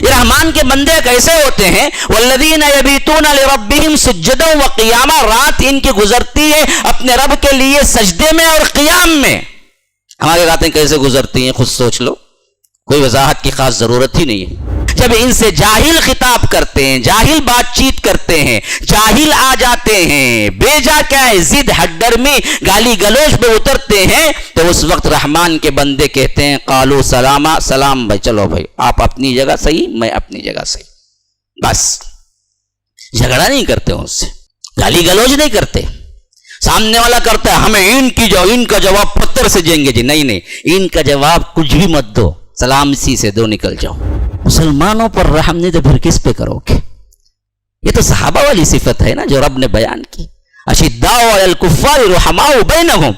یہ رحمان کے بندے کیسے ہوتے ہیں؟ والذین یبیتون لربہم سجدا وقیاما، رات ان کی گزرتی ہے اپنے رب کے لیے سجدے میں اور قیام میں۔ ہماری راتیں کیسے گزرتی ہیں خود سوچ لو، کوئی وضاحت کی خاص ضرورت ہی نہیں ہے۔ جب ان سے جاہل خطاب کرتے ہیں، جاہل بات چیت کرتے ہیں، جاہل آ جاتے ہیں، بیجا کیا ہے ضد ہڈرمی گالی گلوچ پہ اترتے ہیں، تو اس وقت رحمان کے بندے کہتے ہیں قالوا سلاما، سلام بھائی، چلو بھائی آپ اپنی جگہ صحیح، میں اپنی جگہ صحیح، بس جھگڑا نہیں کرتے ان سے، گالی گلوچ نہیں کرتے۔ سامنے والا کرتا ہے ہمیں ان کا جواب پتھر سے دیں گے جی، نہیں ان کا جواب کچھ بھی مت دو، سلام اسی سے دو، نکل جاؤ۔ مسلمانوں پر رحم نہیں تو پھر کس پہ کرو گے؟ یہ تو صحابہ والی صفت ہے نا جو رب نے بیان کی، اشداء علی الکفار رحماء بینہم،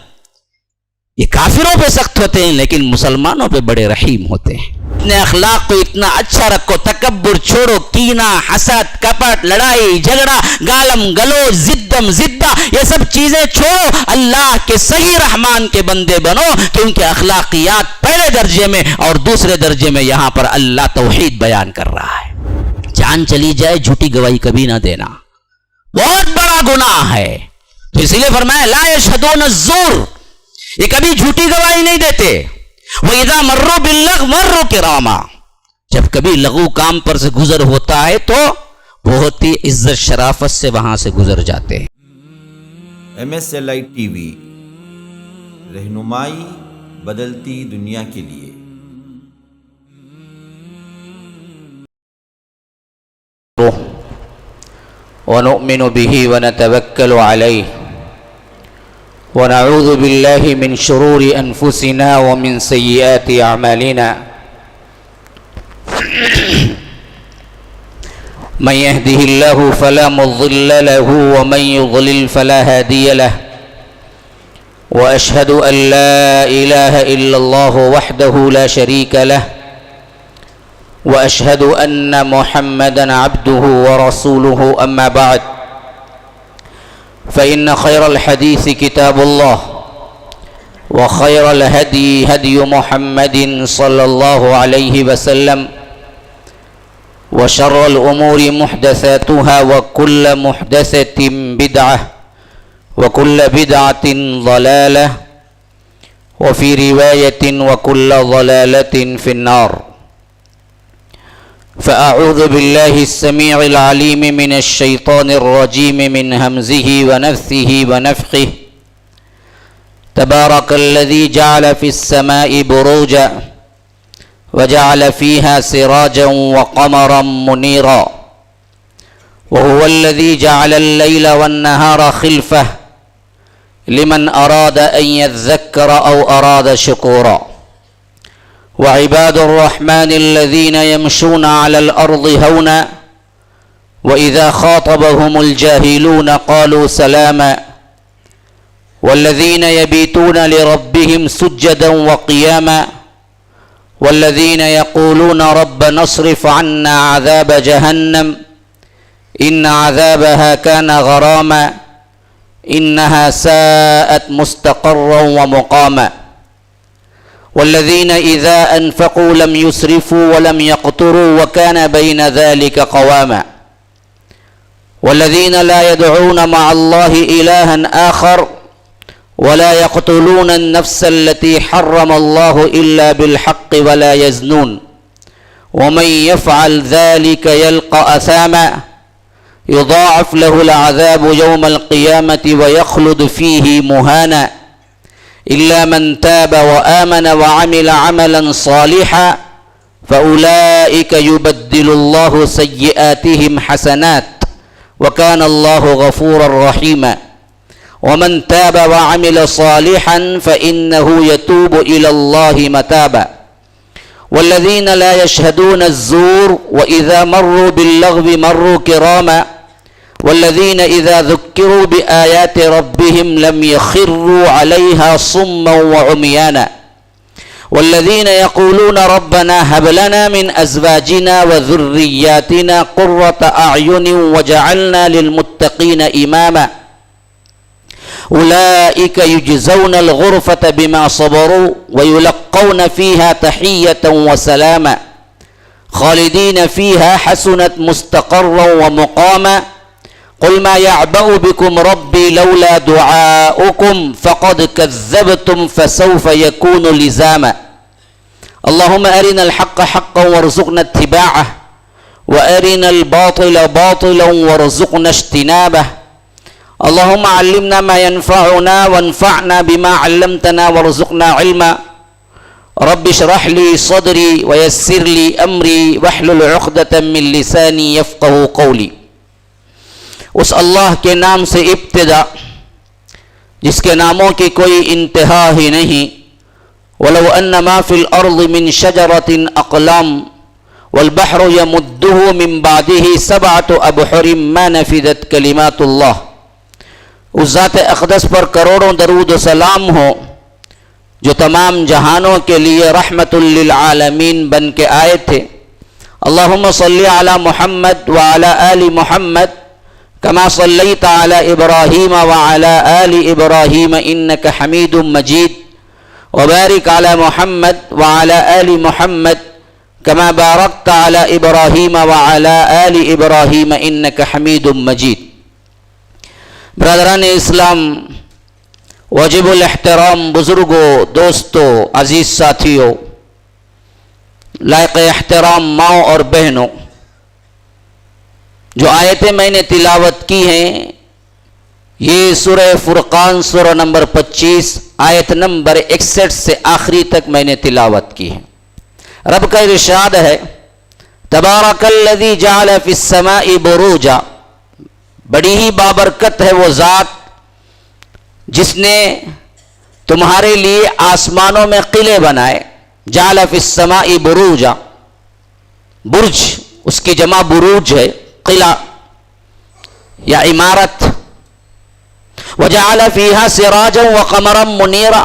یہ کافروں پہ سخت ہوتے ہیں لیکن مسلمانوں پہ بڑے رحیم ہوتے ہیں۔ اپنے اخلاق کو اتنا اچھا رکھو، تکبر چھوڑو، کینہ، حسد، کپٹ، لڑائی جھگڑا، گالم گلوچ، زدم زدہ، یہ سب چیزیں چھوڑو، اللہ کے صحیح رحمان کے بندے بنو، کیونکہ اخلاقیات پہلے درجے میں اور دوسرے درجے میں یہاں پر اللہ توحید بیان کر رہا ہے۔ جان چلی جائے جھوٹی گواہی کبھی نہ دینا، بہت بڑا گناہ ہے، تو اسی لیے فرمایا لا یشہدون الزور، یہ کبھی جھوٹی گواہی نہیں دیتے۔ وَإِذَا مَرُّوا بِاللَّغْوِ مَرُّوا كِرَامًا، جب کبھی لغو کام پر سے گزر ہوتا ہے تو بہت ہی عزت شرافت سے وہاں سے گزر جاتے ہیں۔ MSLI TV، رہنمائی بدلتی دنیا کے لیے۔ وَنُؤْمِنُ بِهِ وَنَتَوَكَّلُ عَلَيْهِ ونعوذ بالله من شرور أنفسنا ومن سيئات أعمالنا من يهده الله فلا مضل له ومن يضلل فلا هادي له وأشهد أن لا إله إلا الله وحده لا شريك له وأشهد أن محمدا عبده ورسوله أما بعد فإن خير الحديث كتاب الله وخير الهدي هدي محمد صلى الله عليه وسلم وشر الأمور محدثاتها وكل محدثة بدعة وكل بدعة ضلالة وفي رواية وكل ضلالة في النار۔ فأعوذ بالله السميع العليم من الشيطان الرجيم من همزه ونفثه ونفخه تبارك الذي جعل في السماء بروجا وجعل فيها سراجا وقمرا منيرا وهو الذي جعل الليل والنهار خلفة لمن أراد أن يذكر أو أراد شكورا وعباد الرحمن الذين يمشون على الأرض هونا وإذا خاطبهم الجاهلون قالوا سلاما والذين يبيتون لربهم سجدا وقياما والذين يقولون ربنا اصرف عنا عذاب جهنم إن عذابها كان غراما إنها ساءت مستقرا ومقاما والذين إذا أنفقوا لم يسرفوا ولم يقتروا وكان بين ذلك قواما والذين لا يدعون مع الله إلها آخر ولا يقتلون النفس التي حرم الله إلا بالحق ولا يزنون ومن يفعل ذلك يلقى أثاما يضاعف له العذاب يوم القيامة ويخلد فيه مهانا إلا من تاب وآمن وعمل عملا صالحا فأولئك يبدل الله سيئاتهم حسنات وكان الله غفورا رحيما ومن تاب وعمل صالحا فإنه يتوب إلى الله متابا والذين لا يشهدون الزور وإذا مروا باللغو مروا كراما والذين إذا ذكروا بآيات ربهم لم يخروا عليها صما وعميانا والذين يقولون ربنا هب لنا من أزواجنا وذرياتنا قرة أعين وجعلنا للمتقين إماما أولئك يجزون الغرفة بما صبروا ويلقون فيها تحية وسلاما خالدین فیہا حسنت مستقرا ومقاما قل ما يعبأ بكم ربي لولا دعاؤكم فقد كذبتم فسوف يكون لزاما اللهم أرنا الحق حقا وارزقنا اتباعه وأرنا الباطل باطلا وارزقنا اجتنابه اللهم علمنا ما ينفعنا وانفعنا بما علمتنا وارزقنا علما رب اشرح لي صدري ويسر لي أمري واحلل عقدة من لساني يفقه قولي. اس اللہ کے نام سے ابتدا جس کے ناموں کی کوئی انتہا ہی نہیں. ولو ان ما فی الارض من شجرۃ اقلام والبحر یمدہ من بعدہ سبعۃ ابحر ما نفدت کلمات اللہ. اس ذات اقدس پر کروڑوں درود و سلام ہو جو تمام جہانوں کے لیے رحمت للعالمین بن کے آئے تھے. اللہم صلی علی محمد وعلی آل محمد كما صليت على إبراهيم وعلى آل إبراهيم إنك حميد مجيد وبارك على محمد وعلى آل محمد كما باركت على إبراهيم وعلى آل إبراهيم إنك حميد مجيد. برادران اسلام، واجب الاحترام بزرگوں، دوستوں، عزیز ساتھیوں، لائق احترام ماؤں اور بہنوں، جو آیتیں میں نے تلاوت کی ہیں یہ سورہ فرقان سورہ نمبر 25 آیت نمبر 61 سے آخری تک میں نے تلاوت کی ہے. رب کا ارشاد ہے تبارک الذی جعل فی السماء بروجا، بڑی ہی بابرکت ہے وہ ذات جس نے تمہارے لیے آسمانوں میں قلعے بنائے. جعل فی السماء بروجا، برج اس کی جمع بروج ہے، قلعہ یا عمارت. وجعل فیہا سراجا وقمرا منیرا،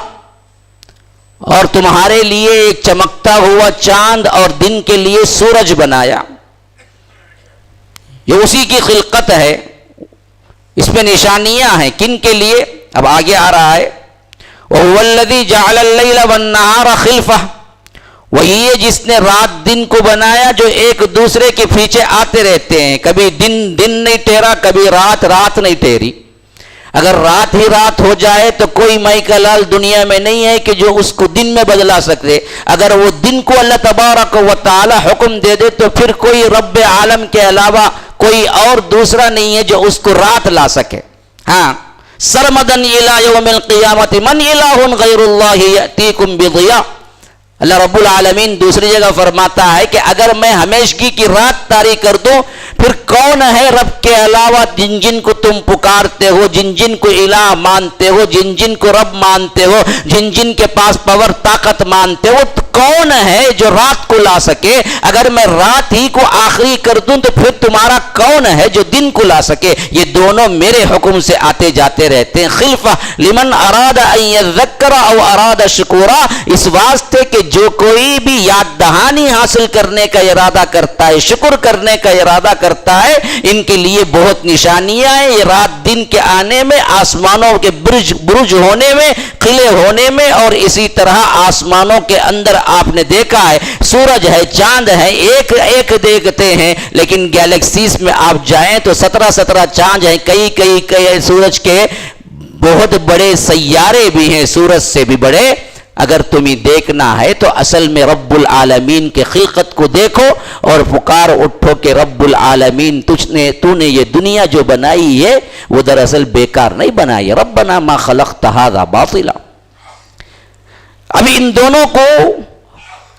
اور تمہارے لیے ایک چمکتا ہوا چاند اور دن کے لیے سورج بنایا. یہ اسی کی خلقت ہے، اس میں نشانیاں ہیں. کن کے لیے؟ اب آگے آ رہا ہے وَهُوَ الَّذِي جَعَلَ اللَّيْلَ وَالنَّهَارَ خِلْفَةً، وہی ہے جس نے رات دن کو بنایا جو ایک دوسرے کے پیچھے آتے رہتے ہیں. کبھی دن نہیں ٹھہرا، کبھی رات نہیں ٹھہری. اگر رات ہی رات ہو جائے تو کوئی مائی کا لال دنیا میں نہیں ہے کہ جو اس کو دن میں بدلا سکے. اگر وہ دن کو اللہ تبارک و تعالی حکم دے دے تو پھر کوئی رب عالم کے علاوہ کوئی اور دوسرا نہیں ہے جو اس کو رات لا سکے. ہاں، سرمدن الی یوم القیامت من الہ غیر اللہ یأتیکم بضیاء. اللہ رب العالمین دوسری جگہ فرماتا ہے کہ اگر میں ہمیشگی کی رات طاری کر دوں پھر کون ہے رب کے علاوہ جن جن کو تم پکارتے ہو، جن جن کو الہ مانتے ہو، جن جن کو رب مانتے ہو، جن جن کے پاس پاور طاقت مانتے ہو، کون ہے جو رات کو لا سکے؟ اگر میں رات ہی کو آخری کر دوں تو پھر تمہارا کون ہے جو دن کو لا سکے؟ یہ دونوں میرے حکم سے آتے جاتے رہتے ہیں. خلفہ لمن اراد ان یذکر او اراد شکورا، اس واسطے کہ جو کوئی بھی یاد دہانی حاصل کرنے کا ارادہ کرتا ہے، شکر کرنے کا ارادہ کرتا ہے، ان کے لیے بہت نشانیاں ہیں. یہ رات دن کے آنے میں، آسمانوں کے برج ہونے میں، قلعے ہونے میں، اور اسی طرح آسمانوں کے اندر آپ نے دیکھا ہے سورج ہے، چاند ہے، ایک ایک دیکھتے ہیں، لیکن گیلیکسیز میں آپ جائیں تو 17 چاند ہیں، کئی سورج کے بہت بڑے سیارے بھی ہیں، سورج سے بھی بڑے. اگر تمہیں دیکھنا ہے تو اصل میں رب العالمین کے خلقت کو دیکھو اور پکار اٹھو کہ رب العالمین تو نے یہ دنیا جو بنائی ہے وہ دراصل بیکار نہیں بنائی. ربنا ما خلقت هذا باطلا. اب ان دونوں کو،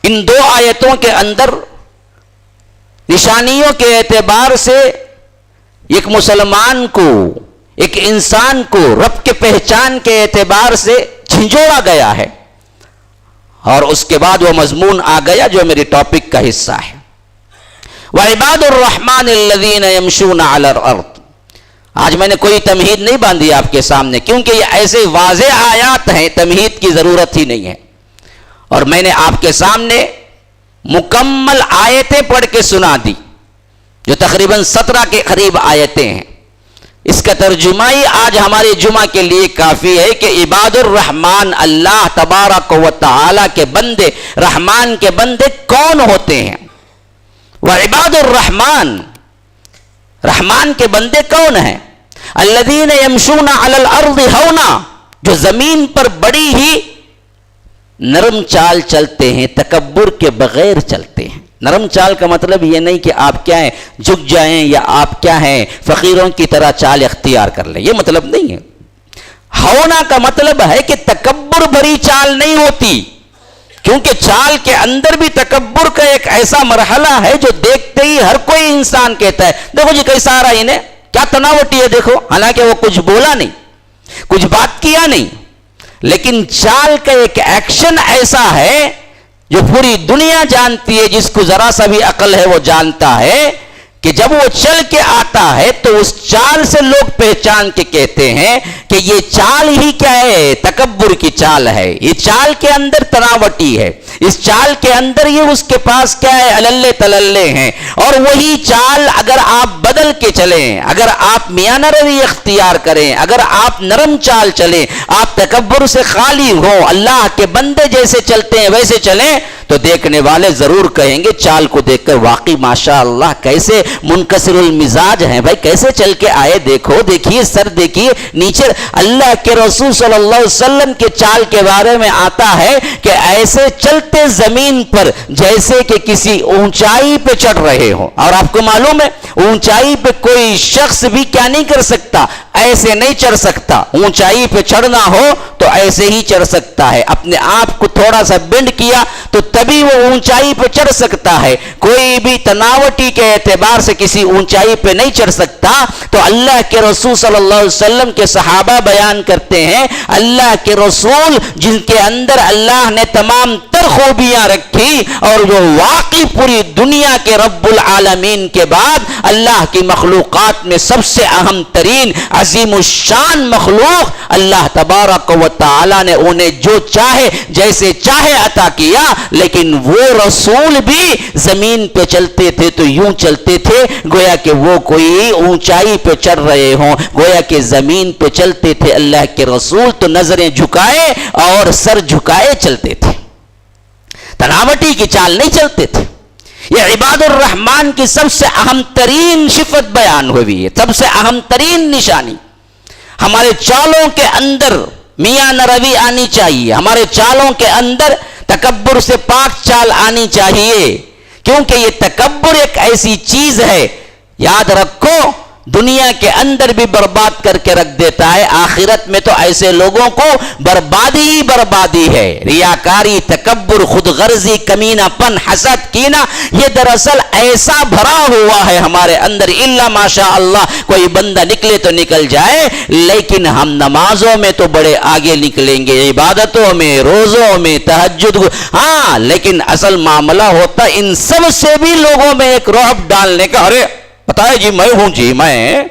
ان دو آیتوں کے اندر نشانیوں کے اعتبار سے ایک مسلمان کو، ایک انسان کو رب کے پہچان کے اعتبار سے جھنجھوڑا گیا ہے. اور اس کے بعد وہ مضمون آ گیا جو میری ٹاپک کا حصہ ہے. وعباد الرحمن الذین یمشون علی الارض. آج میں نے کوئی تمہید نہیں باندھی آپ کے سامنے، کیونکہ یہ ایسے واضح آیات ہیں تمہید کی ضرورت ہی نہیں ہے. اور میں نے آپ کے سامنے مکمل آیتیں پڑھ کے سنا دی جو تقریباً 17 کے قریب آیتیں ہیں. اس کا ترجمہ ہی آج ہمارے جمعہ کے لیے کافی ہے کہ عباد الرحمن، اللہ تبارک و تعالی کے بندے، رحمان کے بندے کون ہوتے ہیں. وعباد الرحمن، رحمان کے بندے کون ہیں؟ الذین یمشون علی الارض ہونا، جو زمین پر بڑی ہی نرم چال چلتے ہیں، تکبر کے بغیر چلتے ہیں۔ نرم چال کا مطلب یہ نہیں کہ آپ کیا ہیں جھک جائیں یا آپ کیا ہیں فقیروں کی طرح چال اختیار کر لیں، یہ مطلب نہیں ہے۔ ہونا کا مطلب ہے کہ تکبر بھری چال نہیں ہوتی، کیونکہ چال کے اندر بھی تکبر کا ایک ایسا مرحلہ ہے جو دیکھتے ہی ہر کوئی انسان کہتا ہے دیکھو جی کیسا آ رہا ہے انہیں، کیا تناوٹی ہے دیکھو، حالانکہ وہ کچھ بولا نہیں، کچھ بات کیا نہیں، لیکن چال کا ایک ایکشن ایسا ہے جو پوری دنیا جانتی ہے، جس کو ذرا سا بھی عقل ہے وہ جانتا ہے کہ جب وہ چل کے آتا ہے تو اس چال سے لوگ پہچان کے کہتے ہیں کہ یہ چال ہی کیا ہے، تکبر کی چال ہے، یہ چال کے اندر تناوٹی ہے، اس چال کے اندر یہ اس کے پاس کیا ہے اللے تللے ہیں۔ اور وہی چال اگر آپ بدل کے چلیں، اگر آپ میانہ روی اختیار کریں، اگر آپ نرم چال چلیں، آپ تکبر سے خالی ہوں، اللہ کے بندے جیسے چلتے ہیں ویسے چلیں، تو دیکھنے والے ضرور کہیں گے چال کو دیکھ کر واقعی ماشاء اللہ کیسے منکسر المزاج ہیں بھائی، کیسے چل کے آئے، دیکھو دیکھیے سر دیکھیے نیچے۔ اللہ کے رسول صلی اللہ علیہ وسلم کے چال کے بارے میں آتا ہے کہ ایسے چلتے زمین پر جیسے کہ کسی اونچائی پہ چڑھ رہے ہوں، اور آپ کو معلوم ہے اونچائی پہ کوئی شخص بھی کیا نہیں کر سکتا، ایسے نہیں چڑھ سکتا، اونچائی پہ چڑھنا ہو تو ایسے ہی چڑھ سکتا ہے، اپنے آپ کو تھوڑا سا بینڈ کیا تو تبھی وہ اونچائی پہ چڑھ سکتا ہے، کوئی بھی تناوٹی کے اعتبار سے کسی اونچائی پہ نہیں چڑھ سکتا۔ تو اللہ کے رسول صلی اللہ علیہ وسلم کے صحابہ بیان کرتے ہیں اللہ کے رسول جن کے اندر اللہ نے تمام تر خوبیاں رکھی، اور جو واقعی پوری دنیا کے رب العالمین کے بعد اللہ کی مخلوقات میں سب سے اہم ترین عظیم الشان مخلوق اللہ تبارک و تعالی نے انہیں جو چاہے جیسے چاہے عطا کیا، لیکن وہ رسول بھی زمین پہ چلتے تھے تو یوں چلتے تھے گویا کہ وہ کوئی اونچائی پہ چڑھ رہے ہوں، گویا کہ زمین پہ چلتے تھے اللہ کے رسول تو نظریں جھکائے اور سر جھکائے چلتے تھے، تناوٹی کی چال نہیں چلتے تھے۔ یہ عباد الرحمن کی سب سے اہم ترین صفت بیان ہوئی ہے، سب سے اہم ترین نشانی۔ ہمارے چالوں کے اندر میانہ روی آنی چاہیے، ہمارے چالوں کے اندر تکبر سے پاک چال آنی چاہیے، کیونکہ یہ تکبر ایک ایسی چیز ہے یاد رکھو دنیا کے اندر بھی برباد کر کے رکھ دیتا ہے، آخرت میں تو ایسے لوگوں کو بربادی ہی بربادی ہے۔ ریاکاری، تکبر، خود غرضی، کمینہ پن، حسد، کینہ، یہ دراصل ایسا بھرا ہوا ہے ہمارے اندر، الا ماشاء اللہ کوئی بندہ نکلے تو نکل جائے، لیکن ہم نمازوں میں تو بڑے آگے نکلیں گے، عبادتوں میں، روزوں میں، تہجد، ہاں، لیکن اصل معاملہ ہوتا ان سب سے بھی لوگوں میں ایک رعب ڈالنے کا، ارے پتا ہے جی میں ہوں جی میں،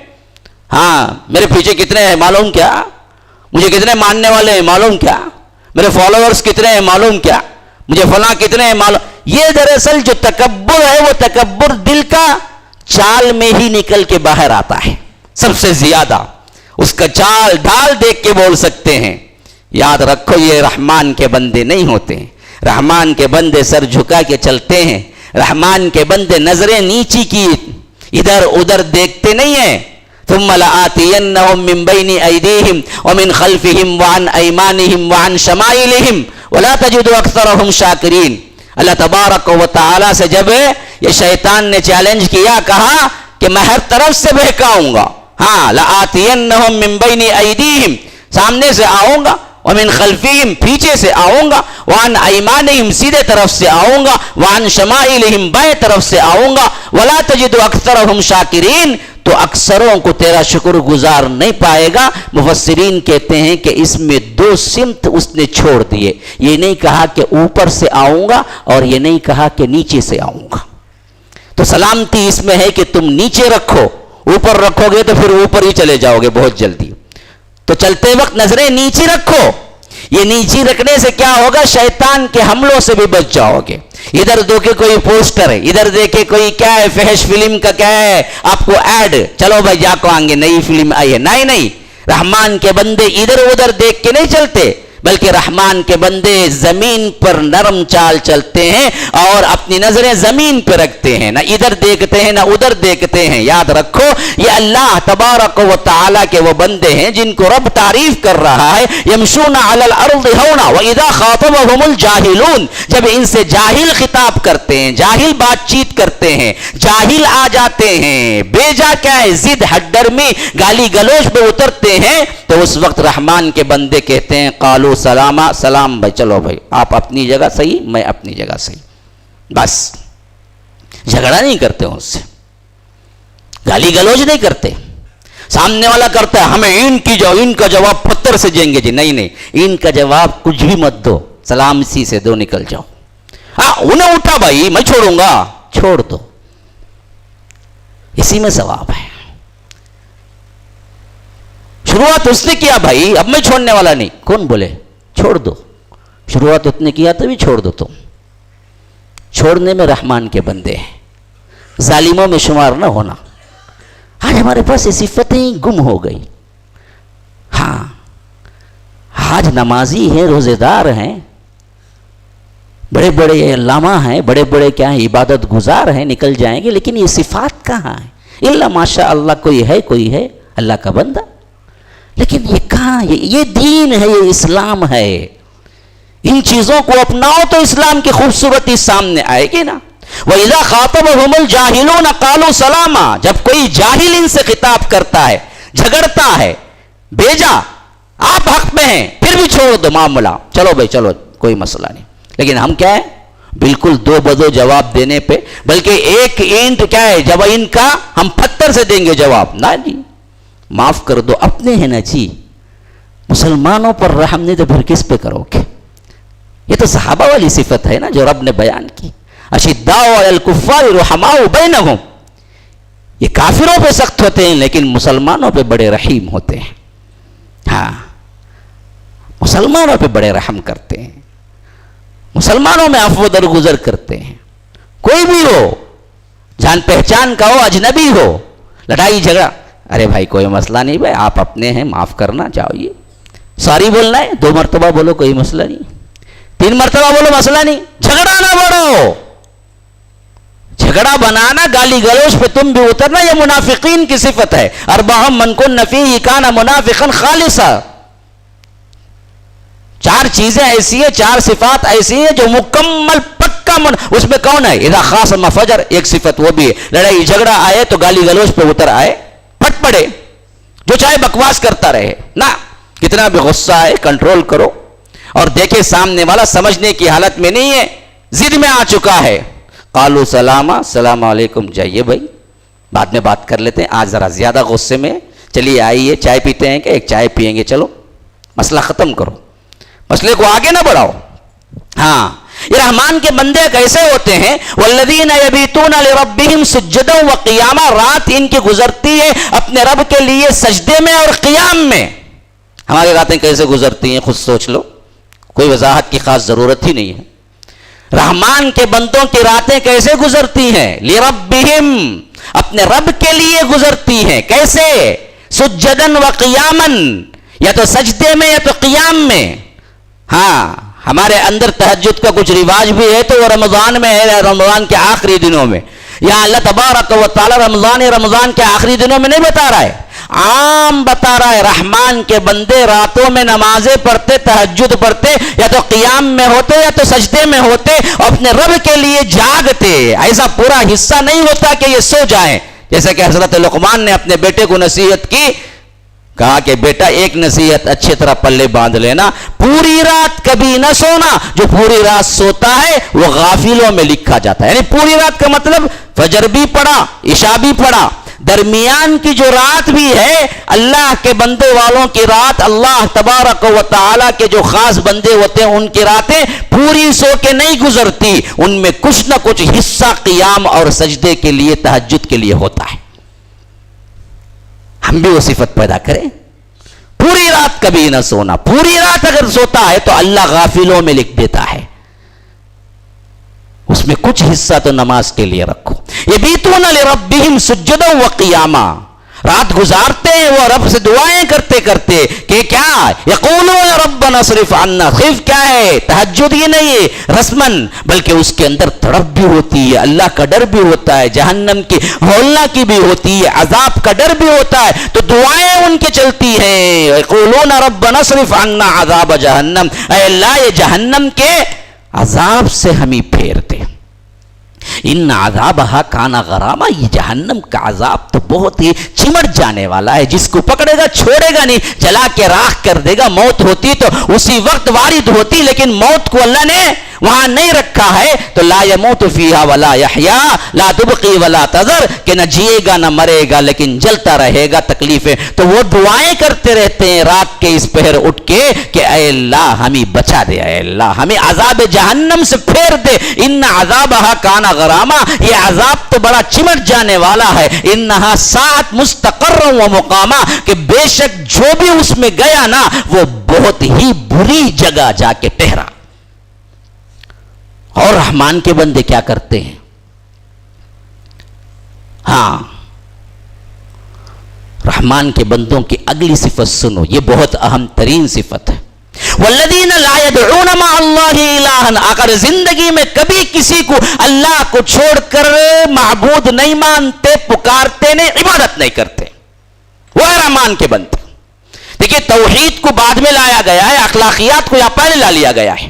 ہاں میرے پیچھے کتنے ہیں معلوم کیا، مجھے کتنے ماننے والے ہیں معلوم کیا، میرے فالوورز کتنے ہیں معلوم کیا، مجھے فلاں کتنے ہیں معلوم۔ یہ دراصل جو تکبر ہے وہ تکبر دل کا چال میں ہی نکل کے باہر آتا ہے، سب سے زیادہ اس کا چال ڈال دیکھ کے بول سکتے ہیں۔ یاد رکھو یہ رحمان کے بندے نہیں ہوتے ہیں، رحمان کے بندے سر جھکا کے چلتے ہیں، رحمان کے بندے نظریں نیچی کی ادھر ادھر دیکھتے نہیں ہیں۔ ثم لآتینہم من بین ایدیہم ومن خلفہم وعن ایمانہم وعن شمائلہم ولا تجد اکثرہم شاکرین۔ اللہ تبارک و تعالی سے جب یہ شیطان نے چیلنج کیا، کہا کہ میں ہر طرف سے بہکاؤں گا، ہاں لآتینہم من بین ایدیہم سامنے سے آؤں گا، ومن خلفہم پیچھے سے آؤں گا، وعن ایمانہم سیدھے طرف سے آؤں گا، وعن شمائلہم بائیں طرف سے آؤں گا، ولا تجد اکثرہم شاکرین، تو اکثروں کو تیرا شکر گزار نہیں پائے گا۔ مفسرین کہتے ہیں کہ اس میں دو سمت اس نے چھوڑ دیے، یہ نہیں کہا کہ اوپر سے آؤں گا اور یہ نہیں کہا کہ نیچے سے آؤں گا۔ تو سلامتی اس میں ہے کہ تم نیچے رکھو، اوپر رکھو گے تو پھر اوپر ہی چلے جاؤ گے بہت جلدی، تو چلتے وقت نظریں نیچی رکھو۔ یہ نیچی رکھنے سے کیا ہوگا، شیطان کے حملوں سے بھی بچ جاؤ گے۔ ادھر دیکھے کوئی پوسٹر ہے، ادھر دیکھے کوئی کیا ہے فحش فلم کا کیا ہے آپ کو ایڈ، چلو بھائی جا کو آئیں گے نئی فلم آئی ہے، نہیں نہیں، رحمان کے بندے ادھر ادھر دیکھ کے نہیں چلتے، بلکہ رحمان کے بندے زمین پر نرم چال چلتے ہیں اور اپنی نظریں زمین پہ رکھتے ہیں، نہ ادھر دیکھتے ہیں نہ ادھر دیکھتے ہیں۔ یاد رکھو یہ اللہ تبارک و تعالیٰ کے وہ بندے ہیں جن کو رب تعریف کر رہا ہے، یمشون علی الارض ہونا واذا خاطبهم الجاہلون، جب ان سے جاہل خطاب کرتے ہیں، جاہل بات چیت کرتے ہیں، جاہل آ جاتے ہیں، بیجا کیا ہے ضد ہڈرمی گالی گلوچ پہ اترتے ہیں، تو اس وقت رحمان کے بندے کہتے ہیں قالو سلاما، سلام بھائی، چلو بھائی آپ اپنی جگہ صحیح میں اپنی جگہ صحیح، بس جھگڑا نہیں کرتے ان سے، گالی گلوچ نہیں کرتے۔ سامنے والا کرتا ہے ہمیں ان کا جواب پتھر سے دیں گے جی، نہیں ان کا جواب کچھ بھی مت دو، سلام سی سے دو، نکل جاؤ۔ ہاں انہیں اٹھا بھائی میں چھوڑوں گا، چھوڑ دو، اسی میں ثواب ہے۔ شروعات اس نے کیا بھائی، اب میں چھوڑنے والا نہیں، کون بولے چھوڑ دو، شروعات اس نے کیا تبھی چھوڑ دو، تم چھوڑنے میں رحمان کے بندے ہیں، ظالموں میں شمار نہ ہونا۔ آج ہمارے پاس یہ صفتیں گم ہو گئی۔ ہاں آج نمازی ہیں، روزے دار ہیں، بڑے بڑے علامہ ہیں، بڑے بڑے کیا ہیں عبادت گزار ہیں، نکل جائیں گے، لیکن یہ صفات کہاں ہیں؟ الا ماشاء اللہ کوئی ہے اللہ کا بندہ، لیکن یہ کہاں، یہ دین ہے، یہ اسلام ہے۔ ان چیزوں کو اپناؤ تو اسلام کی خوبصورتی سامنے آئے گی نا۔ وَإِذَا خَاطَبَهُمُ الْجَاهِلُونَ قَالُوا سَلَامًا، جب کوئی جاہل ان سے خطاب کرتا ہے، جھگڑتا ہے، بیجا آپ حق میں ہیں، پھر بھی چھوڑ دو معاملہ، چلو بھائی چلو کوئی مسئلہ نہیں۔ لیکن ہم کیا ہے بالکل دو بدو جواب دینے پہ، بلکہ ایک اینٹ کیا ہے جب ان کا ہم پتھر سے دیں گے جواب، نہ جی معاف کر دو، اپنے ہیں نا جی، مسلمانوں پر رحم نہیں تو پھر کس پہ کرو گے؟ یہ تو صحابہ والی صفت ہے نا جو رب نے بیان کی، اشداء علی الکفار رحماء بینہم، یہ کافروں پہ سخت ہوتے ہیں لیکن مسلمانوں پہ بڑے رحیم ہوتے ہیں۔ ہاں مسلمانوں پہ بڑے رحم کرتے ہیں، مسلمانوں میں عفو درگزر کرتے ہیں، کوئی بھی ہو، جان پہچان کا ہو، اجنبی ہو، لڑائی جھگڑا، ارے بھائی کوئی مسئلہ نہیں بھائی، آپ اپنے ہیں، معاف کرنا چاہیے، سوری بولنا ہے، 2 مرتبہ بولو کوئی مسئلہ نہیں، 3 مرتبہ بولو مسئلہ نہیں، جھگڑا نہ بڑھو، جھگڑا بنانا، گالی گلوچ پہ تم بھی اترنا، یہ منافقین کی صفت ہے۔ اربعہم من کن فیہ کان منافقا خالصا، 4 چیزیں ایسی ہیں، 4 صفات ایسی ہیں جو مکمل پکا اس میں کون ہے؟ اذا خاصم فجر، ایک صفت وہ بھی ہے، لڑائی جھگڑا آئے تو گالی گلوچ پہ اتر آئے، پھٹ پڑے، جو چاہے بکواس کرتا رہے، نہ کتنا بھی غصہ ہے کنٹرول کرو، اور دیکھے سامنے والا سمجھنے کی حالت میں نہیں ہے، ضد میں آ چکا ہے، قالوا سلاما، السلام علیکم، جائیے بھائی بعد میں بات کر لیتے ہیں، آج ذرا زیادہ غصے میں، چلیے آئیے چائے پیتے ہیں کہ ایک چائے پیئیں گے، چلو مسئلہ ختم کرو، مسئلے کو آگے نہ بڑھاؤ۔ ہاں یہ رحمان کے بندے کیسے ہوتے ہیں؟ والذین یبیتون لربہم سجدا وقیاما، رات ان کی گزرتی ہے اپنے رب کے لیے سجدے میں اور قیام میں۔ ہماری راتیں کیسے گزرتی ہیں خود سوچ لو، کوئی وضاحت کی خاص ضرورت ہی نہیں ہے۔ رحمان کے بندوں کی راتیں کیسے گزرتی ہیں؟ لربہم، اپنے رب کے لیے گزرتی ہیں، کیسے؟ سجدن وقیامن، یا تو سجدے میں یا تو قیام میں۔ ہاں ہمارے اندر تہجد کا کچھ رواج بھی ہے تو وہ رمضان میں ہے، رمضان کے آخری دنوں میں، یا اللہ تبارک و تعالی رمضان کے آخری دنوں میں نہیں بتا رہا ہے، عام بتا رہا ہے۔ رحمان کے بندے راتوں میں نمازیں پڑھتے، تہجد پڑھتے، یا تو قیام میں ہوتے یا تو سجدے میں ہوتے، اور اپنے رب کے لیے جاگتے، ایسا پورا حصہ نہیں ہوتا کہ یہ سو جائیں، جیسے کہ حضرت لقمان نے اپنے بیٹے کو نصیحت کی، کہا کہ بیٹا ایک نصیحت اچھی طرح پلے باندھ لینا، پوری رات کبھی نہ سونا، جو پوری رات سوتا ہے وہ غافلوں میں لکھا جاتا ہے۔ یعنی پوری رات کا مطلب فجر بھی پڑھا، عشاء بھی پڑھا، درمیان کی جو رات بھی ہے اللہ کے بندے والوں کی رات، اللہ تبارک و تعالیٰ کے جو خاص بندے ہوتے ہیں ان کی راتیں پوری سو کے نہیں گزرتی، ان میں کچھ نہ کچھ حصہ قیام اور سجدے کے لیے، تہجد کے لیے ہوتا ہے۔ ہم بھی وہ صفت پیدا کریں، پوری رات کبھی نہ سونا، پوری رات اگر سوتا ہے تو اللہ غافلوں میں لکھ دیتا ہے، اس میں کچھ حصہ تو نماز کے لیے رکھو۔ یبیتون لربہم سجدا وقیاما، رات گزارتے ہیں وہ رب سے دعائیں کرتے کرتے کہ کیا یقولون ربنا اصرف عنا، خف کیا ہے، تہجد ہی نہیں ہے رسمن، بلکہ اس کے اندر تڑپ بھی ہوتی ہے، اللہ کا ڈر بھی ہوتا ہے، جہنم کی ہولنا کی بھی ہوتی ہے، عذاب کا ڈر بھی ہوتا ہے، تو دعائیں ان کے چلتی ہیں، یقولون ربنا اصرف عنا عذاب جہنم، اے اللہ یہ جہنم کے عذاب سے ہمیں پھیر دے، ان عذابہا کانا غراما، یہ جہنم کا عذاب تو بہت ہی چمٹ جانے والا ہے، جس کو پکڑے گا چھوڑے گا نہیں، جلا کے راکھ کر دے گا۔ موت ہوتی تو اسی وقت وارد ہوتی، لیکن موت کو اللہ نے وہاں نہیں رکھا ہے، تو لا یموت فیہا ولا یحیا لا تبقی ولا تذر، کہ نہ جیے گا نہ مرے گا لیکن جلتا رہے گا تکلیفیں، تو وہ دعائیں کرتے رہتے ہیں رات کے اس پہر اٹھ کے کہ اے اللہ ہمیں بچا دے، اے اللہ ہمیں عذاب جہنم سے پھیر دے، ان عذابہا کانا غراما، یہ عذاب تو بڑا چمٹ جانے والا ہے، انہا ساعت مستقر و مقاما، کہ بے شک جو بھی اس میں گیا نا وہ بہت ہی بری جگہ جا کے ٹھہرا۔ اور رحمان کے بندے کیا کرتے ہیں؟ ہاں، رحمان کے بندوں کی اگلی صفت سنو، یہ بہت اہم ترین صفت ہے۔ والذین لا يدعون مع اللہ الہا، اگر زندگی میں کبھی کسی کو اللہ کو چھوڑ کر معبود نہیں مانتے، پکارتے نہیں، عبادت نہیں کرتے، وہ ہے رحمان کے بندے۔ دیکھیے توحید کو بعد میں لایا گیا ہے، اخلاقیات کو یہاں پہلے لا لیا گیا ہے،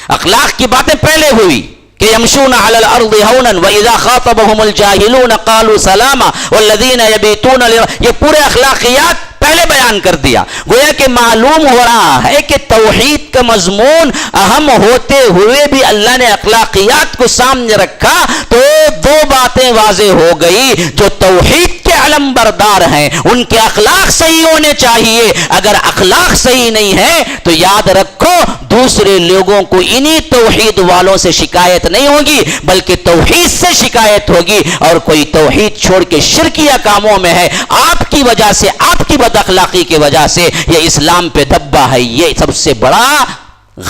اخلاق کی باتیں پہلے ہوئی کہ یمشون علی الارض ہونا واذا خاطبهم الجاہلون قالوا سلاما والذین یبیتون، یہ پورے اخلاقیات پہلے بیان کر دیا، گویا کہ معلوم ہو رہا ہے کہ توحید کا مضمون اہم ہوتے ہوئے بھی اللہ نے اخلاقیات کو سامنے رکھا، تو دو باتیں واضح ہو گئی، جو توحید کے علم بردار ہیں ان کے اخلاق صحیح ہونے چاہیے، اگر اخلاق صحیح نہیں ہے تو یاد رکھو دوسرے لوگوں کو انہی توحید والوں سے شکایت نہیں ہوگی بلکہ توحید سے شکایت ہوگی، اور کوئی توحید چھوڑ کے شرکیہ کاموں میں ہے، آپ کی وجہ سے، آپ کی بد اخلاقی کی وجہ سے یہ اسلام پہ دبا ہے، یہ سب سے بڑا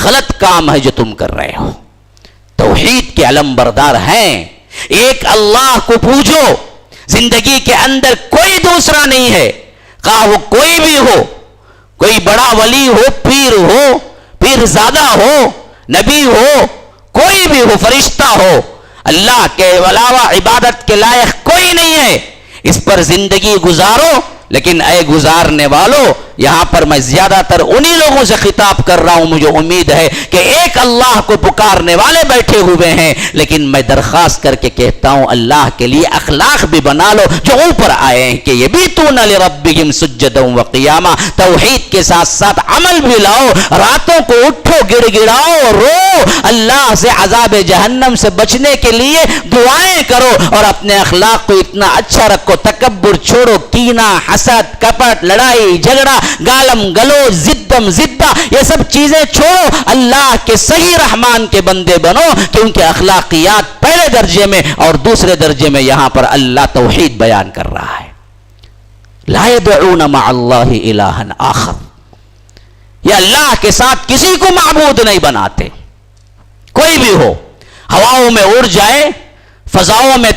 غلط کام ہے جو تم کر رہے ہو۔ توحید کے علم بردار ہیں، ایک اللہ کو پوجو، زندگی کے اندر کوئی دوسرا نہیں ہے، خواہ وہ کوئی بھی ہو، کوئی بڑا ولی ہو، پیر زادہ ہو، نبی ہو، کوئی بھی ہو، فرشتہ ہو، اللہ کے علاوہ عبادت کے لائق کوئی نہیں ہے، اس پر زندگی گزارو، لیکن اے گزارنے والو، یہاں پر میں زیادہ تر انہی لوگوں سے خطاب کر رہا ہوں، مجھے امید ہے کہ ایک اللہ کو پکارنے والے بیٹھے ہوئے ہیں، لیکن میں درخواست کر کے کہتا ہوں اللہ کے لیے اخلاق بھی بنا لو جو اوپر آئے ہیں کہ یبیتون لربہم سجدا وقیاما، توحید کے ساتھ ساتھ عمل بھی لاؤ، راتوں کو اٹھو، گڑ گڑاؤ، رو، اللہ سے عذاب جہنم سے بچنے کے لیے دعائیں کرو، اور اپنے اخلاق کو اتنا اچھا رکھو، تکبر چھوڑو، کینہ، حسد، کپٹ، لڑائی جھگڑا، گالم گلوچ، زدم زدہ، یہ سب چیزیں چھوڑو، اللہ کے صحیح رحمان کے بندے بنو، کیونکہ اخلاقیات پہلے درجے میں اور دوسرے درجے میں یہاں پر اللہ توحید بیان کر رہا ہے۔ لا يدعون مع اللہ الہا آخر، یہ اللہ کے ساتھ کسی کو معبود نہیں بناتے، کوئی بھی ہو، ہواؤں میں اڑ جائے، فضاؤں میں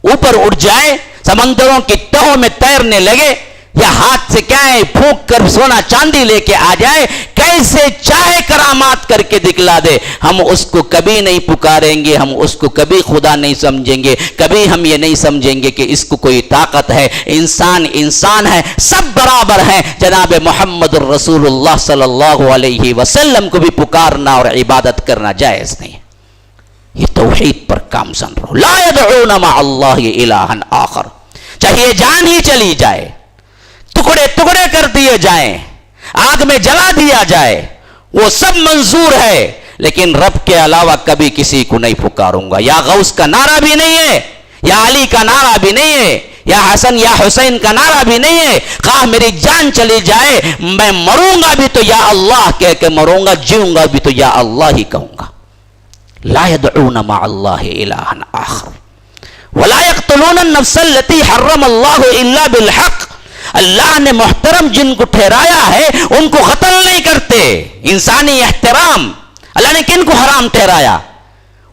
اوپر اڑ جائے، سمندروں کی تہوں میں تیرنے لگے، یا ہاتھ سے کیا ہے پھونک کر سونا چاندی لے کے آ جائے، کیسے چاہے کرامات کر کے دکھلا دے، ہم اس کو کبھی نہیں پکاریں گے، ہم اس کو کبھی خدا نہیں سمجھیں گے، کبھی ہم یہ نہیں سمجھیں گے کہ اس کو کوئی طاقت ہے، انسان ہے، سب برابر ہیں۔ جناب محمد الرسول اللہ صلی اللہ علیہ وسلم کو بھی پکارنا اور عبادت کرنا جائز نہیں ہے۔ یہ توحید پر کام سن رہو، لا يدعون مع اللہ الہا آخر، چاہیے جان ہی چلی جائے، ٹکڑے ٹکڑے کر دیے جائیں، آگ میں جلا دیا جائے، وہ سب منظور ہے، لیکن رب کے علاوہ کبھی کسی کو نہیں پکاروں گا۔ یا غوث کا نعرہ بھی نہیں ہے، یا علی کا نعرہ بھی نہیں ہے، یا حسن یا حسین کا نعرہ بھی نہیں ہے، خواہ میری جان چلی جائے، میں مروں گا بھی تو یا اللہ کہہ کے مروں گا، جیوں گا بھی تو یا اللہ ہی کہوں گا۔ لا يدعون مع اللہ الہا آخر ولا يقتلون النفس التي حرم اللہ الا بالحق، اللہ نے محترم جن کو ٹھہرایا ہے ان کو قتل نہیں کرتے، انسانی احترام، اللہ نے کن کو حرام ٹھہرایا؟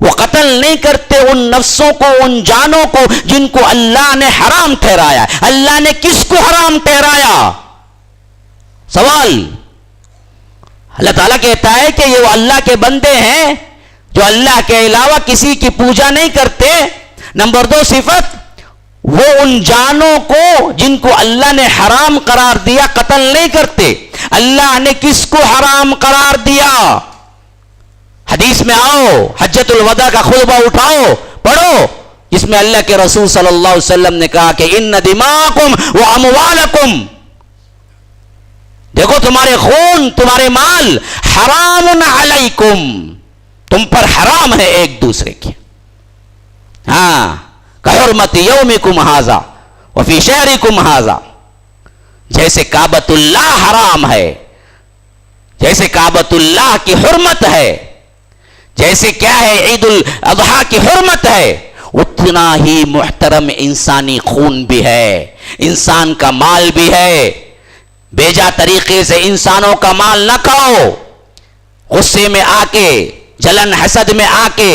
وہ قتل نہیں کرتے ان نفسوں کو، ان جانوں کو جن کو اللہ نے حرام ٹھہرایا. اللہ نے کس کو حرام ٹھہرایا؟ سوال. اللہ تعالیٰ کہتا ہے کہ یہ وہ اللہ کے بندے ہیں جو اللہ کے علاوہ کسی کی پوجا نہیں کرتے. نمبر 2 صفت، وہ ان جانوں کو جن کو اللہ نے حرام قرار دیا قتل نہیں کرتے. اللہ نے کس کو حرام قرار دیا؟ حدیث میں آؤ، حجۃ الوداع کا خطبہ اٹھاؤ، پڑھو، جس میں اللہ کے رسول صلی اللہ علیہ وسلم نے کہا کہ ان دماءکم و اموالکم، دیکھو تمہارے خون، تمہارے مال حرام علیکم، تم پر حرام ہے ایک دوسرے کی. ہاں، کحرمت یومکم ھذا وفی شہرکم ھذا، جیسے کعبۃ اللہ حرام ہے، جیسے کعبۃ اللہ کی حرمت ہے، جیسے کیا ہے عید الاضحیٰ کی حرمت ہے، اتنا ہی محترم انسانی خون بھی ہے، انسان کا مال بھی ہے. بیجا طریقے سے انسانوں کا مال نہ کھاؤ، غصے میں آ کے، جلن حسد میں آ کے،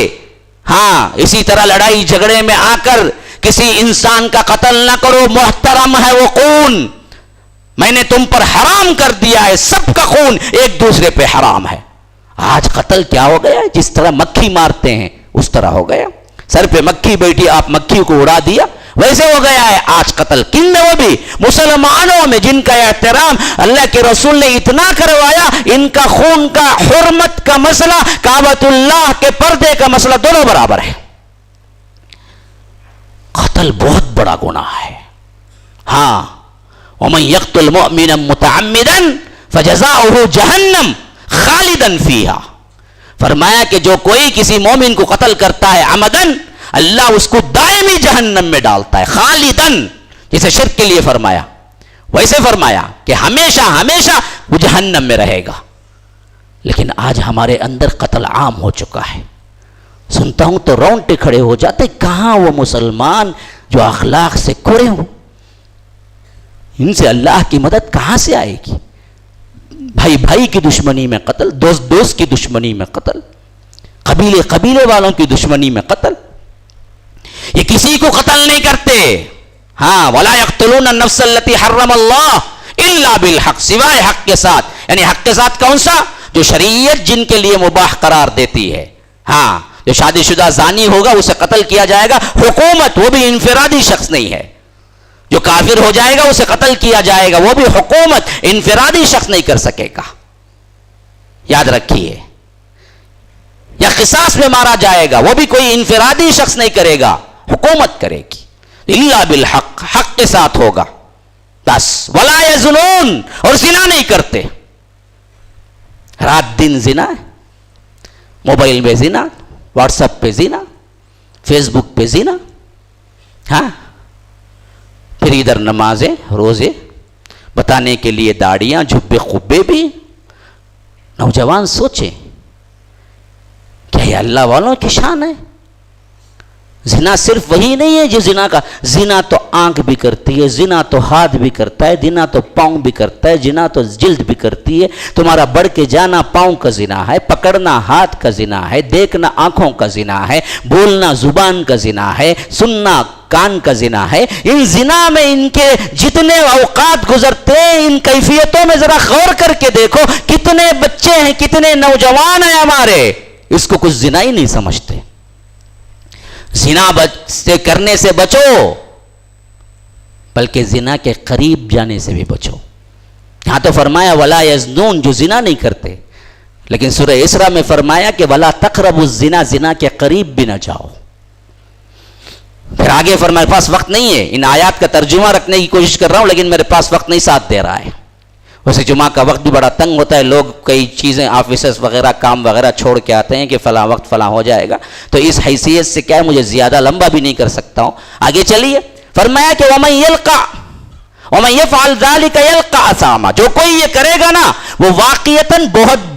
ہاں اسی طرح لڑائی جھگڑے میں آ کر کسی انسان کا قتل نہ کرو. محترم ہے وہ خون، میں نے تم پر حرام کر دیا ہے، سب کا خون ایک دوسرے پہ حرام ہے. آج قتل کیا ہو گیا؟ جس طرح مکھی مارتے ہیں اس طرح ہو گیا. سر پہ مکھی بیٹھی، آپ مکھی کو اڑا دیا، ویسے ہو گیا ہے آج قتل. کن نے؟ وہ بھی مسلمانوں میں جن کا احترام اللہ کے رسول نے اتنا کروایا، ان کا خون کا، حرمت کا مسئلہ، کعبۃ اللہ کے پردے کا مسئلہ دونوں برابر ہے. قتل بہت بڑا گناہ ہے. ہاں، ومن یقتل مؤمنا متعمدا فجزاؤہ جہنم خالدا فیہا، فرمایا کہ جو کوئی کسی مومن کو قتل کرتا ہے عمدن، اللہ اس کو دائمی جہنم میں ڈالتا ہے. خالدن، جسے شرک کے لیے فرمایا ویسے فرمایا کہ ہمیشہ ہمیشہ وہ جہنم میں رہے گا. لیکن آج ہمارے اندر قتل عام ہو چکا ہے. سنتا ہوں تو رونگٹے کھڑے ہو جاتے، کہاں وہ مسلمان جو اخلاق سے کھڑے ہوں؟ ان سے اللہ کی مدد کہاں سے آئے گی؟ بھائی بھائی کی دشمنی میں قتل، دوست دوست کی دشمنی میں قتل، قبیلے قبیلے والوں کی دشمنی میں قتل. یہ کسی کو قتل نہیں کرتے. ہاں، ولا یقتلون النفس التي حرم اللہ الا بالحق، سوائے حق کے ساتھ. یعنی حق کے ساتھ کون سا؟ جو شریعت جن کے لیے مباح قرار دیتی ہے. ہاں، جو شادی شدہ زانی ہوگا اسے قتل کیا جائے گا. حکومت، وہ بھی انفرادی شخص نہیں ہے. جو کافر ہو جائے گا اسے قتل کیا جائے گا، وہ بھی حکومت، انفرادی شخص نہیں کر سکے گا. یاد رکھیے. یا قصاص میں مارا جائے گا، وہ بھی کوئی انفرادی شخص نہیں کرے گا، حکومت کرے گی. الا بالحق، حق کے ساتھ ہوگا بس. ولا یزنون، اور زنا نہیں کرتے. رات دن زنا، موبائل میں زنا، واٹس ایپ پہ زنا، فیس بک پہ زنا. ہاں، پھر ادھر نمازیں، روزے بتانے کے لیے داڑیاں، جھبے خبے بھی. نوجوان سوچیں، کیا یہ اللہ والوں کی شان ہے؟ زنا صرف وہی نہیں ہے جو زنا کا، زنا تو آنکھ بھی کرتی ہے، زنا تو ہاتھ بھی کرتا ہے، زنا تو پاؤں بھی کرتا ہے، زنا تو جلد بھی کرتی ہے. تمہارا بڑھ کے جانا پاؤں کا زنا ہے، پکڑنا ہاتھ کا زنا ہے، دیکھنا آنکھوں کا زنا ہے، بولنا زبان کا زنا ہے، سننا کان کا زنا ہے. ان زنا میں ان کے جتنے اوقات گزرتے ہیں، ان کیفیتوں میں ذرا غور کر کے دیکھو. کتنے بچے ہیں، کتنے نوجوان ہیں ہمارے، اس کو کچھ زنا ہی نہیں سمجھتے. زنا سے کرنے سے بچو، بلکہ زنا کے قریب جانے سے بھی بچو. یہاں تو فرمایا ولا یزنون، جو زنا نہیں کرتے، لیکن سورہ اسراء میں فرمایا کہ ولا تقربوا الزنا، زنا کے قریب بھی نہ جاؤ. پھر آگے فرمایا، پاس وقت نہیں ہے، ان آیات کا ترجمہ رکھنے کی کوشش کر رہا ہوں لیکن میرے پاس وقت نہیں ساتھ دے رہا ہے. ویسے جمعہ کا وقت بھی بڑا تنگ ہوتا ہے، لوگ کئی چیزیں آفیسز وغیرہ کام وغیرہ چھوڑ کے آتے ہیں کہ فلاں وقت فلاں ہو جائے گا، تو اس حیثیت سے کیا ہے مجھے زیادہ لمبا بھی نہیں کر سکتا ہوں. آگے چلیے. فرمایا کہ وَمَن يَفْعَلْ ذَلِكَ يَلْقَ أَثَامًا، جو کوئی یہ کرے گا نا وہ واقعتاً بہت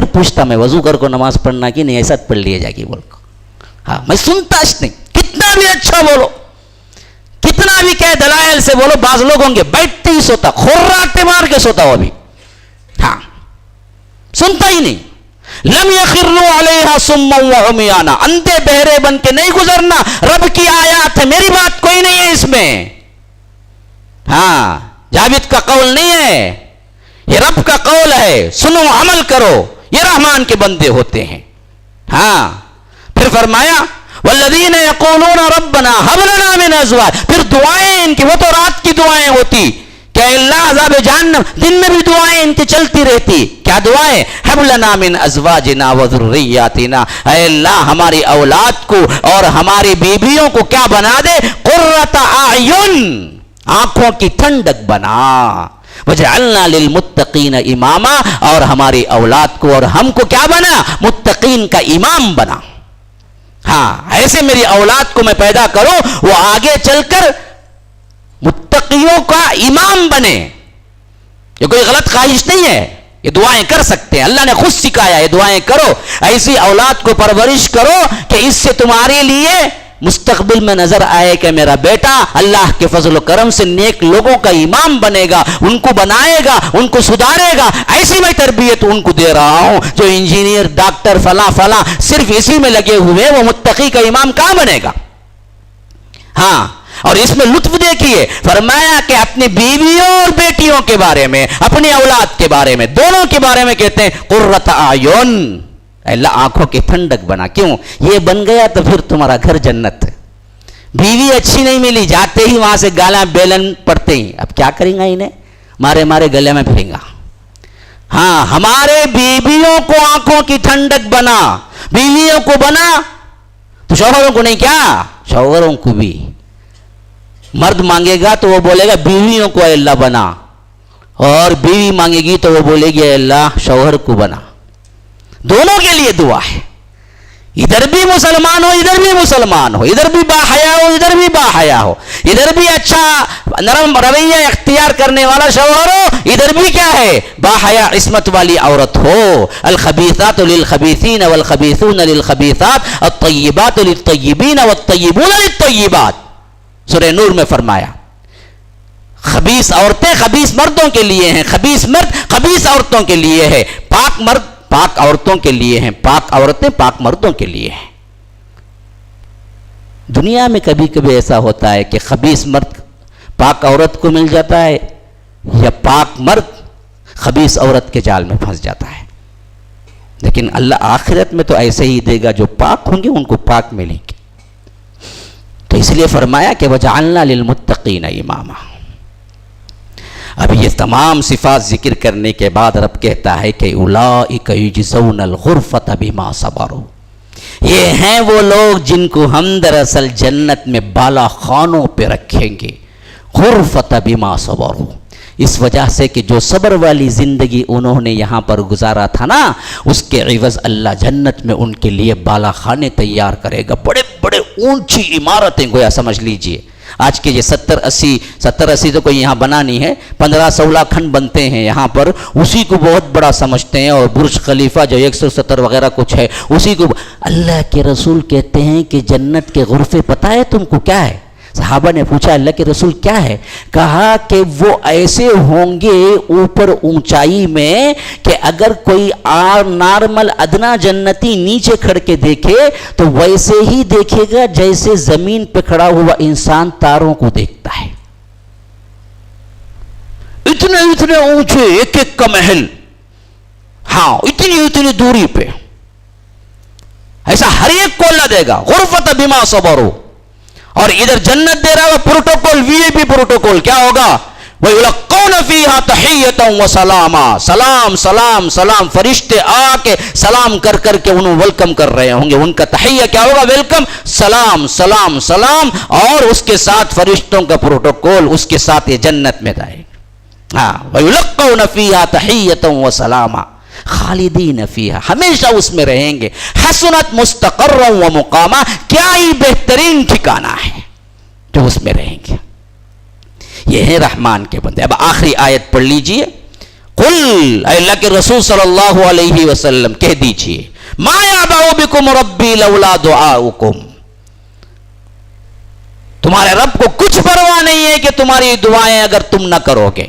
پھر پوچھتا میں وضو کر کو نماز پڑھنا کہ نہیں, ایسا پڑھ لیا جائے گی بول کو. ہاں میں سنتا نہیں, کتنا بھی اچھا بولو, کتنا بھی کہہ دلائل سے بولو, بعض لوگ ہوں گے بیٹھتے ہی سوتا, خراٹے مار کے سوتا ہو ابھی, ہاں سنتا ہی نہیں. لم یخروا علیہا صما وعمیانا, اندھے بہرے بن کے نہیں گزرنا, رب کی آیات ہے, میری بات کوئی نہیں ہے اس میں. ہاں جاوید کا قول نہیں ہے, یہ رب کا قول ہے, سنو عمل کرو, یہ رحمان کے بندے ہوتے ہیں. ہاں پھر فرمایا والذین یقولون ربنا هب لنا من ازواج, پھر دعائیں ان کی, وہ تو رات کی دعائیں ہوتی کہ اللہ عذاب جہنم, دن میں بھی دعائیں ان کی چلتی رہتی. کیا دعائیں؟ هب لنا من ازواجنا وذریاتنا, اے اللہ ہماری اولاد کو اور ہماری بیویوں کو کیا بنا دے, قرۃ اعین, آنکھوں کی ٹھنڈک بنا, وجعلنا للمتقین اماما, اور ہماری اولاد کو اور ہم کو کیا بنا, متقین کا امام بنا. ہاں ایسے میری اولاد کو میں پیدا کروں, وہ آگے چل کر متقیوں کا امام بنے. یہ کوئی غلط خواہش نہیں ہے, یہ دعائیں کر سکتے ہیں, اللہ نے خود سکھایا, یہ دعائیں کرو, ایسی اولاد کو پرورش کرو کہ اس سے تمہارے لیے مستقبل میں نظر آئے کہ میرا بیٹا اللہ کے فضل و کرم سے نیک لوگوں کا امام بنے گا, ان کو بنائے گا, ان کو سدھارے گا. ایسی میں تربیت ان کو دے رہا ہوں. جو انجینئر ڈاکٹر فلاں فلاں صرف اسی میں لگے ہوئے, وہ متقی کا امام کہاں بنے گا. ہاں اور اس میں لطف دیکھیے, فرمایا کہ اپنی بیویوں اور بیٹیوں کے بارے میں, اپنی اولاد کے بارے میں, دونوں کے بارے میں کہتے ہیں قرۃ اعین, اللہ آنکھوں کی ٹھنڈک بنا. کیوں؟ یہ بن گیا تو پھر تمہارا گھر جنت. بیوی اچھی نہیں ملی, جاتے ہی وہاں سے گالاں بیلن پڑتے ہی, اب کیا کریں گا, انہیں مارے مارے گلے میں پھریں گا. ہاں ہمارے بیویوں کو آنکھوں کی ٹھنڈک بنا, بیویوں کو بنا تو شوہروں کو نہیں, کیا شوہروں کو بھی. مرد مانگے گا تو وہ بولے گا بیویوں کو اے اللہ بنا, اور بیوی مانگے گی تو وہ بولے گی اے اللہ شوہر کو بنا. دونوں کے لیے دعا ہے, ادھر بھی مسلمان ہو, ادھر بھی مسلمان ہو, ادھر بھی باحیا ہو, ادھر بھی باحیا ہو, ادھر بھی اچھا نرم رویہ اختیار کرنے والا شوہر ہو, ادھر بھی کیا ہے باحیا عصمت والی عورت ہو. الخبیثات للخبیثین والخبیثون للخبیثات, الطیبات للطیبین والطیبون للطیبات. سورہ نور میں فرمایا خبیث عورتیں خبیث مردوں کے لیے ہیں, خبیث مرد خبیث عورتوں کے لیے ہے, پاک مرد پاک عورتوں کے لیے ہیں, پاک عورتیں پاک مردوں کے لیے ہیں. دنیا میں کبھی کبھی ایسا ہوتا ہے کہ خبیث مرد پاک عورت کو مل جاتا ہے, یا پاک مرد خبیث عورت کے جال میں پھنس جاتا ہے. لیکن اللہ آخرت میں تو ایسے ہی دے گا, جو پاک ہوں گے ان کو پاک ملیں گے. تو اس لیے فرمایا کہ وجعلنا للمتقین اماما. اب یہ تمام صفات ذکر کرنے کے بعد رب کہتا ہے کہ اولئک یجزون الغرفۃ بما صبروا, یہ ہیں وہ لوگ جن کو ہم دراصل جنت میں بالا خانوں پہ رکھیں گے. غرفۃ بما صبروا, اس وجہ سے کہ جو صبر والی زندگی انہوں نے یہاں پر گزارا تھا نا, اس کے عوض اللہ جنت میں ان کے لیے بالا خانے تیار کرے گا, بڑے بڑے اونچی عمارتیں. گویا سمجھ لیجئے آج کے یہ 70-80 تو کوئی یہاں بنا نہیں ہے, 15-16 کھنڈ بنتے ہیں یہاں پر, اسی کو بہت بڑا سمجھتے ہیں. اور برج خلیفہ جو 170 وغیرہ کچھ ہے, اسی کو. اللہ کے رسول کہتے ہیں کہ جنت کے غرفے پتہ ہے تم کو کیا ہے؟ صحابہ نے پوچھا اللہ کے رسول کیا ہے؟ کہا کہ وہ ایسے ہوں گے اوپر اونچائی میں کہ اگر کوئی نارمل ادنا جنتی نیچے کھڑ کے دیکھے تو ویسے ہی دیکھے گا جیسے زمین پہ کھڑا ہوا انسان تاروں کو دیکھتا ہے. اتنے اونچے ایک ایک کا محل, ہاں اتنی دوری پہ, ایسا ہر ایک کو اللہ دے گا. غرفۃ بما صبروا. اور ادھر جنت دے رہا ہے پروٹوکول, وی آئی پی پروٹوکول. کیا ہوگا؟ وَيُلَقَّوْنَ فِيهَا تَحِيَّةً وَسَلَامًا, سلام سلام سلام, فرشتے آ کے سلام کر کر کے انہوں ویلکم کر رہے ہوں گے. ان کا تحیہ کیا ہوگا؟ ویلکم, سلام سلام سلام, اور اس کے ساتھ فرشتوں کا پروٹوکول, اس کے ساتھ یہ جنت میں جائے. ہاں وَيُلَقَّوْنَ فِيهَا تَحِيَّةً وَسَلَامًا خالدین فیہا, ہمیشہ اس میں رہیں گے. حسنت مستقرا و مقاما, کیا ہی بہترین ٹھکانہ ہے جو اس میں رہیں گے. یہ ہے رحمان کے بندے. اب آخری آیت پڑھ لیجئے, قل، اے اللہ کے رسول صلی اللہ علیہ وسلم کہہ دیجئے، ما یعبأ بکم ربی لولا دعاؤکم، تمہارے رب کو کچھ پرواہ نہیں ہے کہ تمہاری دعائیں اگر تم نہ کرو گے.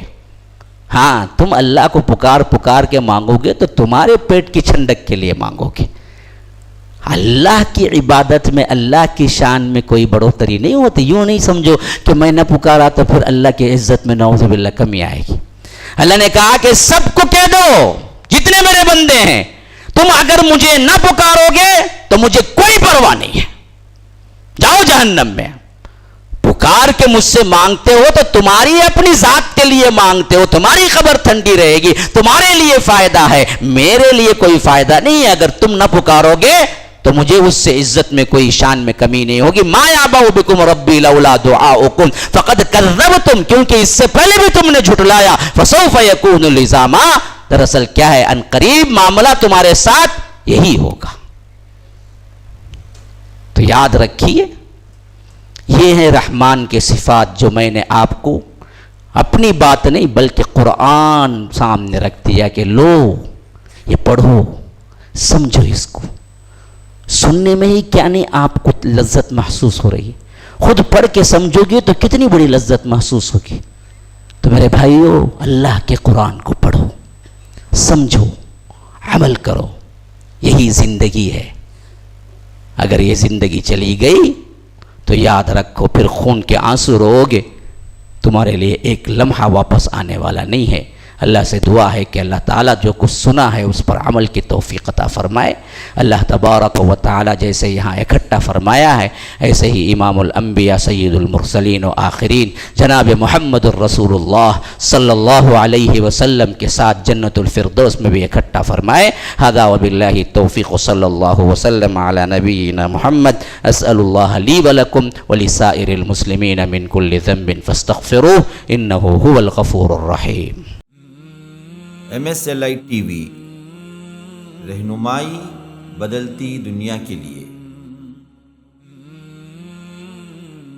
ہاں تم اللہ کو پکار پکار کے مانگو گے تو تمہارے پیٹ کی ٹھنڈک کے لیے مانگو گے. اللہ کی عبادت میں اللہ کی شان میں کوئی بڑھوتری نہیں ہوتی. یوں نہیں سمجھو کہ میں نہ پکارا تو پھر اللہ کی عزت میں نعوذ باللہ کمی آئے گی. اللہ نے کہا کہ سب کو کہہ دو جتنے میرے بندے ہیں، تم اگر مجھے نہ پکارو گے تو مجھے کوئی پرواہ نہیں ہے، جاؤ جہنم میں. پکار کے مجھ سے مانگتے ہو تو تمہاری اپنی ذات کے لیے مانگتے ہو، تمہاری خبر ٹھنڈی رہے گی، تمہارے لیے فائدہ ہے، میرے لیے کوئی فائدہ نہیں ہے. اگر تم نہ پکارو گے تو مجھے اس سے عزت میں کوئی شان میں کمی نہیں ہوگی. ما یعبأ بکم ربی لولا دعاؤکم فقد کذبتم، کیونکہ اس سے پہلے بھی تم نے جھٹلایا. فسوف یکون لزاما، دراصل کیا ہے، ان قریب معاملہ تمہارے ساتھ یہی ہوگا. تو یاد رکھیے یہ ہیں رحمان کے صفات جو میں نے آپ کو اپنی بات نہیں بلکہ قرآن سامنے رکھ دیا کہ لو یہ پڑھو سمجھو. اس کو سننے میں ہی کیا نہیں آپ کو لذت محسوس ہو رہی ہے، خود پڑھ کے سمجھو گے تو کتنی بڑی لذت محسوس ہوگی. تو میرے بھائیو اللہ کے قرآن کو پڑھو، سمجھو، عمل کرو، یہی زندگی ہے. اگر یہ زندگی چلی گئی تو یاد رکھو پھر خون کے آنسو رو گے، تمہارے لیے ایک لمحہ واپس آنے والا نہیں ہے. اللہ سے دعا ہے کہ اللہ تعالیٰ جو کچھ سنا ہے اس پر عمل کی توفیق عطا فرمائے. اللہ تبارک و تعالیٰ جیسے یہاں اکٹھا فرمایا ہے ایسے ہی امام الانبیاء سید المرسلین و آخرین جناب محمد الرسول اللہ صلی اللہ علیہ وسلم کے ساتھ جنت الفردوس میں بھی اکٹھا فرمائے. ھذا وباللہ التوفیق صلی اللہ وسلم علی نبینا محمد. اسأل اللہ لی ولکم ولسائر المسلمین من کل ذنب فاستغفروہ انہ هو الغفور الرحیم. MSLI TV رہنمائی بدلتی دنیا کے لیے.